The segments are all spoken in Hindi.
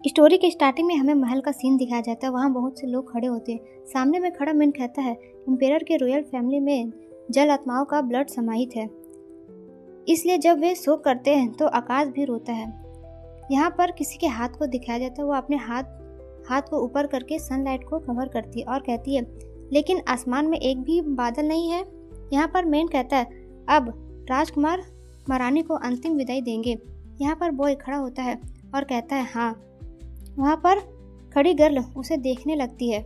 स्टोरी के स्टार्टिंग में हमें महल का सीन दिखाया जाता है। वहाँ बहुत से लोग खड़े होते हैं। सामने में खड़ा मेन कहता है, एम्पेरर के रॉयल फैमिली में जल आत्माओं का ब्लड समाहित है, इसलिए जब वे शोक करते हैं तो आकाश भी रोता है। यहाँ पर किसी के हाथ को दिखाया जाता है। वो अपने हाथ को ऊपर करके सनलाइट को कवर करती है और कहती है, लेकिन आसमान में एक भी बादल नहीं है। यहाँ पर मेन कहता है, अब राजकुमार महारानी को अंतिम विदाई देंगे। यहाँ पर बॉय खड़ा होता है और कहता है, हाँ। वहाँ पर खड़ी गर्ल उसे देखने लगती है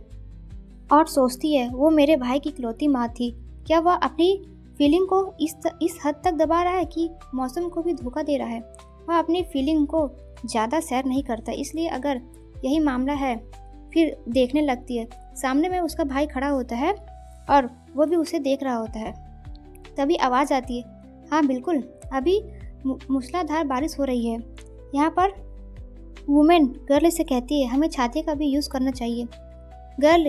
और सोचती है, वो मेरे भाई की इकलौती माँ थी। क्या वह अपनी फीलिंग को इस हद तक दबा रहा है कि मौसम को भी धोखा दे रहा है? वह अपनी फीलिंग को ज़्यादा शेयर नहीं करता, इसलिए अगर यही मामला है फिर देखने लगती है। सामने में उसका भाई खड़ा होता है और वो भी उसे देख रहा होता है। तभी आवाज़ आती है, हाँ बिल्कुल, अभी मूसलाधार बारिश हो रही है। यहाँ पर वुमेन गर्ल से कहती है, हमें छाते का भी यूज़ करना चाहिए। गर्ल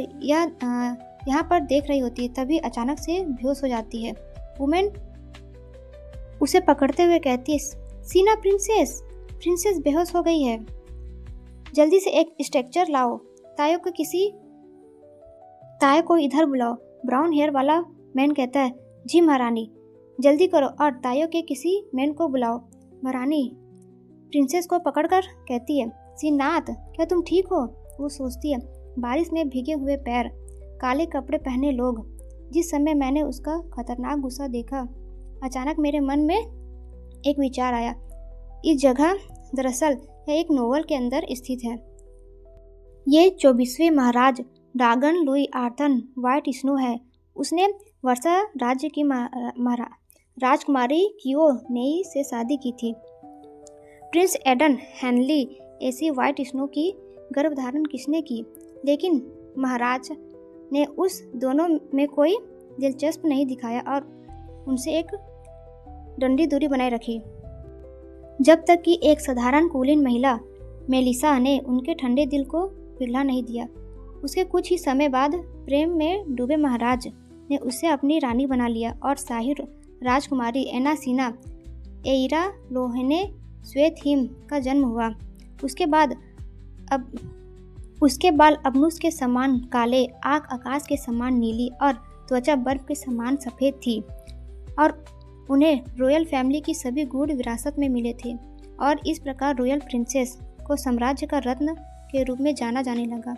यहाँ पर देख रही होती है, तभी अचानक से बेहोश हो जाती है। वुमेन उसे पकड़ते हुए कहती है, सीना प्रिंसेस बेहोश हो गई है, जल्दी से एक स्ट्रेचर लाओ। तायो को इधर बुलाओ। ब्राउन हेयर वाला मैन कहता है, जी महारानी, जल्दी करो और तायो के किसी मैन को बुलाओ। महारानी प्रिंसेस को पकड़कर कहती है, श्रीनाथ क्या तुम ठीक हो? वो सोचती है, बारिश में भीगे हुए पैर, काले कपड़े पहने लोग। जिस समय मैंने उसका खतरनाक गुस्सा देखा, अचानक मेरे मन में एक विचार आया। इस जगह दरअसल यह एक नोवेल के अंदर स्थित है। ये 24वें महाराज ड्रैगन लुई आर्थन व्हाइट स्नो है। उसने वर्षा राज्य की राजकुमारी कियो नेई से शादी की थी। प्रिंस एडन हेनली ऐसी व्हाइट स्नो की गर्भधारण किसने की? लेकिन महाराज ने उस दोनों में कोई दिलचस्प नहीं दिखाया और उनसे एक डंडी दूरी बनाए रखी, जब तक कि एक साधारण कुलीन महिला मेलिसा ने उनके ठंडे दिल को पिघला नहीं दिया। उसके कुछ ही समय बाद प्रेम में डूबे महाराज ने उसे अपनी रानी बना लिया और शाही राजकुमारी एनासीना एइरा लोहेने श्वेत हिम का जन्म हुआ। उसके बाल अबनुस के समान काले, आँख आकाश के समान नीली और त्वचा बर्फ के समान सफ़ेद थी और उन्हें रॉयल फैमिली की सभी गूढ़ विरासत में मिले थे। और इस प्रकार रॉयल प्रिंसेस को साम्राज्य का रत्न के रूप में जाना जाने लगा।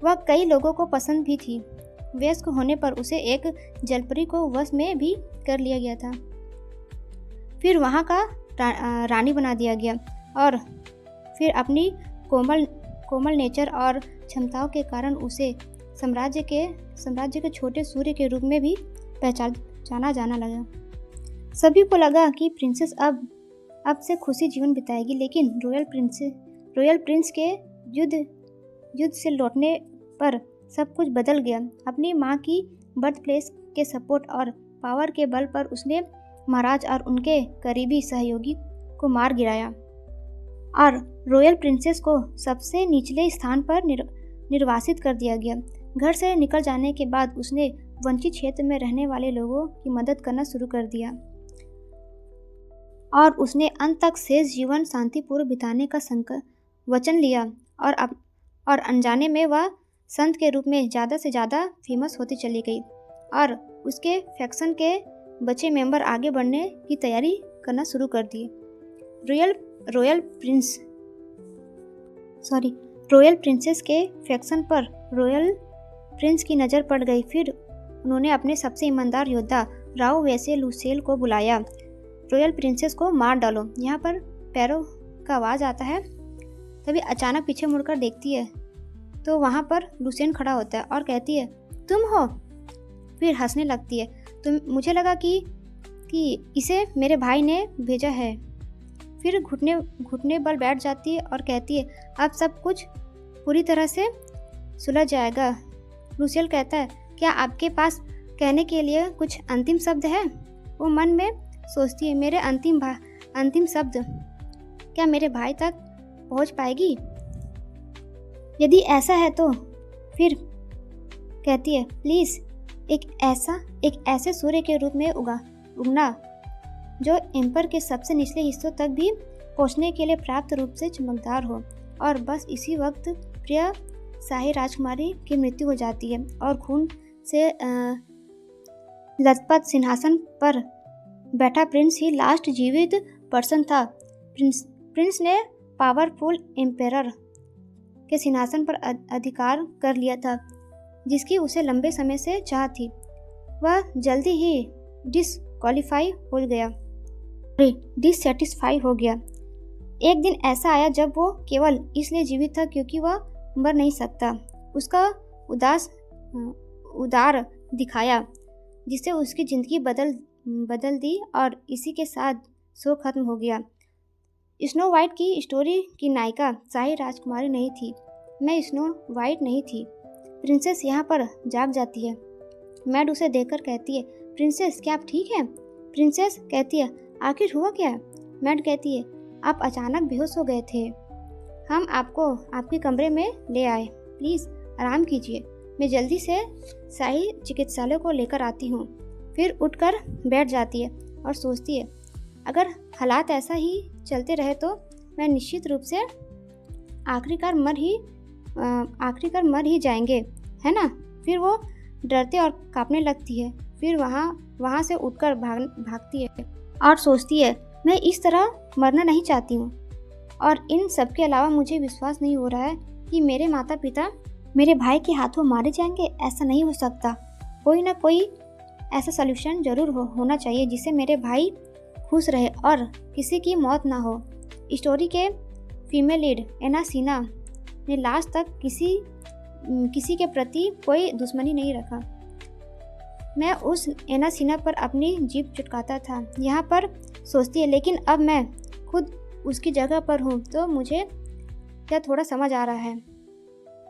वह कई लोगों को पसंद भी थी। वयस्क होने पर उसे एक जलपरी को वश में भी कर लिया गया था, फिर वहाँ का रानी बना दिया गया और फिर अपनी कोमल नेचर और क्षमताओं के कारण उसे साम्राज्य के छोटे सूर्य के रूप में भी पहचाना जाना लगा। सभी को लगा कि प्रिंसेस अब से खुशी जीवन बिताएगी, लेकिन रॉयल प्रिंस के युद्ध से लौटने पर सब कुछ बदल गया। अपनी माँ की बर्थ प्लेस के सपोर्ट और पावर के बल पर उसने महाराज और उनके करीबी सहयोगी को मार गिराया और रॉयल प्रिंसेस को सबसे निचले स्थान पर निर्वासित कर दिया गया। घर से निकल जाने के बाद उसने वंचित क्षेत्र में रहने वाले लोगों की मदद करना शुरू कर दिया और उसने अंत तक शेष जीवन शांतिपूर्वक बिताने का वचन लिया और अनजाने में वह संत के रूप में ज़्यादा से ज़्यादा फेमस होती चली गई और उसके फैक्शन के बचे मेंबर आगे बढ़ने की तैयारी करना शुरू कर दिए। रॉयल प्रिंसेस के फैक्शन पर रॉयल प्रिंस की नज़र पड़ गई। फिर उन्होंने अपने सबसे ईमानदार योद्धा राव वैसे लुसेल को बुलाया, रॉयल प्रिंसेस को मार डालो। यहाँ पर पैरों का आवाज़ आता है। तभी अचानक पीछे मुड़कर देखती है तो वहाँ पर लुसेन खड़ा होता है और कहती है, तुम हो? फिर हंसने लगती है। तो मुझे लगा कि इसे मेरे भाई ने भेजा है। फिर घुटने बल बैठ जाती है और कहती है, अब सब कुछ पूरी तरह से सुलझ जाएगा। लुसेल कहता है, क्या आपके पास कहने के लिए कुछ अंतिम शब्द है? वो मन में सोचती है, मेरे अंतिम शब्द क्या मेरे भाई तक पहुंच पाएगी? यदि ऐसा है तो फिर कहती है, प्लीज़ एक ऐसे सूर्य के रूप में उगना जो एम्पर के सबसे निचले हिस्सों तक भी पहुंचने के लिए पर्याप्त रूप से चमकदार हो। और बस इसी वक्त प्रिय शाही राजकुमारी की मृत्यु हो जाती है और खून से लथपथ सिंहासन पर बैठा प्रिंस ही लास्ट जीवित पर्सन था। प्रिंस ने पावरफुल एम्पेरर के सिंहासन पर अधिकार कर लिया था, जिसकी उसे लंबे समय से चाह थी। वह जल्दी ही डिससेटिस्फाई हो गया। एक दिन ऐसा आया जब वो केवल इसलिए जीवित था क्योंकि वह मर नहीं सकता। उसका उदार दिखाया जिससे उसकी जिंदगी बदल दी और इसी के साथ शो खत्म हो गया। स्नो वाइट की स्टोरी की नायिका शाही राजकुमारी नहीं थी। मैं स्नो वाइट नहीं थी। प्रिंसेस यहाँ पर जाग जाती है। मैड उसे देखकर कहती है, प्रिंसेस क्या आप ठीक हैं? प्रिंसेस कहती है, आखिर हुआ क्या? मैड कहती है, आप अचानक बेहोश हो गए थे। हम आपको आपके कमरे में ले आए। प्लीज़ आराम कीजिए। मैं जल्दी से शाही चिकित्सालय को लेकर आती हूँ। फिर उठकर बैठ जाती है और सोचती है, अगर हालात ऐसा ही चलते रहे तो मैं निश्चित रूप से आखिरकार मर ही जाएंगे, है ना? फिर वो डरते और कांपने लगती है। फिर वहाँ से उठकर भागती है और सोचती है, मैं इस तरह मरना नहीं चाहती हूँ। और इन सब के अलावा मुझे विश्वास नहीं हो रहा है कि मेरे माता पिता मेरे भाई के हाथों मारे जाएंगे। ऐसा नहीं हो सकता। कोई ना कोई ऐसा सलूशन जरूर होना चाहिए जिससे मेरे भाई खुश रहे और किसी की मौत ना हो। स्टोरी के फीमेल लीड एना सिन्हा ने लास्ट तक किसी के प्रति कोई दुश्मनी नहीं रखा। मैं उस एना सिन्हा पर अपनी जीभ चुटकाता था। यहाँ पर सोचती है, लेकिन अब मैं खुद उसकी जगह पर हूँ तो मुझे क्या थोड़ा समझ आ रहा है।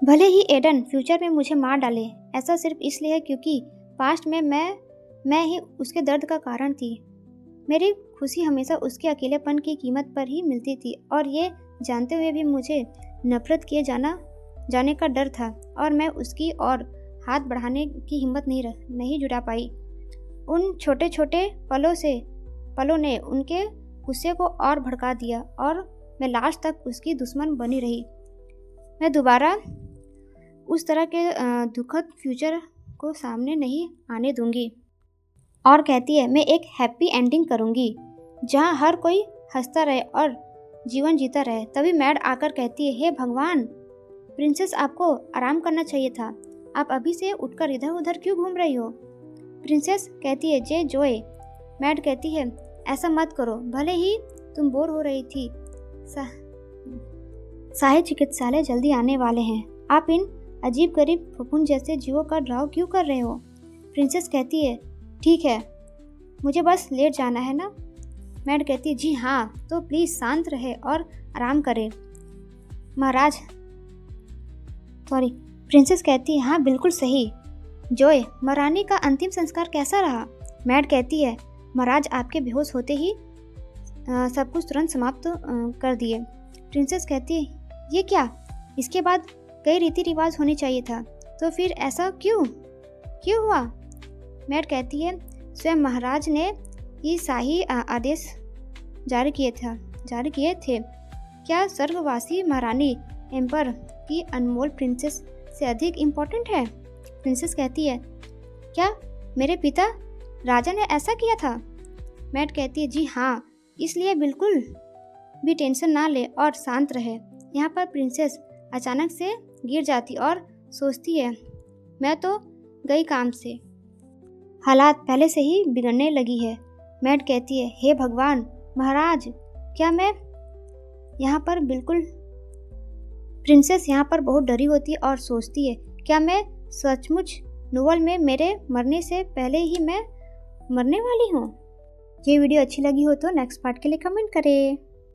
भले ही एडन फ्यूचर में मुझे मार डाले, ऐसा सिर्फ इसलिए है क्योंकि पास्ट में मैं ही उसके दर्द का कारण थी। मेरी खुशी हमेशा उसके अकेलेपन की कीमत पर ही मिलती थी और ये जानते हुए भी मुझे नफरत किए जाने का डर था और मैं उसकी और हाथ बढ़ाने की हिम्मत नहीं जुटा पाई। उन छोटे छोटे पलों ने उनके गुस्से को और भड़का दिया और मैं लास्ट तक उसकी दुश्मन बनी रही। मैं दोबारा उस तरह के दुखद फ्यूचर को सामने नहीं आने दूंगी। और कहती है, मैं एक हैप्पी एंडिंग करूंगी जहां हर कोई हंसता रहे और जीवन जीता रहे। तभी मैड आकर कहती है, हे भगवान, प्रिंसेस आपको आराम करना चाहिए था। आप अभी से उठकर इधर उधर क्यों घूम रही हो? प्रिंसेस कहती है, जे जोए। मैड कहती है, ऐसा मत करो, भले ही तुम बोर हो रही थी। शाही चिकित्सालय जल्दी आने वाले हैं। आप इन अजीब गरीब फफूंद जैसे जीवों का ड्राव क्यों कर रहे हो? प्रिंसेस कहती है, ठीक है, मुझे बस लेट जाना है ना? मैड कहती है, जी हाँ, तो प्लीज़ शांत रहे और आराम करें। प्रिंसेस कहती है, हाँ बिल्कुल सही। जोय, महारानी का अंतिम संस्कार कैसा रहा? मैड कहती है, महाराज आपके बेहोश होते ही सब कुछ तुरंत समाप्त कर दिए। प्रिंसेस कहती है, ये क्या? इसके बाद कई रीति रिवाज होने चाहिए था, तो फिर ऐसा क्यों हुआ? मैड कहती है, स्वयं महाराज ने ये शाही आदेश जारी किए थे। क्या स्वर्गवासी महारानी एम्पर की अनमोल प्रिंसेस से अधिक इम्पोर्टेंट है? प्रिंसेस कहती है, क्या मेरे पिता राजा ने ऐसा किया था? मैड कहती है, जी हाँ, इसलिए बिल्कुल भी टेंशन ना ले और शांत रहे। यहाँ पर प्रिंसेस अचानक से गिर जाती और सोचती है, मैं तो गई काम से। हालात पहले से ही बिगड़ने लगी है। मैड कहती है, हे भगवान, महाराज, क्या मैं यहाँ पर प्रिंसेस यहाँ पर बहुत डरी होती और सोचती है, क्या मैं सचमुच नोवेल में मेरे मरने से पहले ही मैं मरने वाली हूँ? ये वीडियो अच्छी लगी हो तो नेक्स्ट पार्ट के लिए कमेंट करें।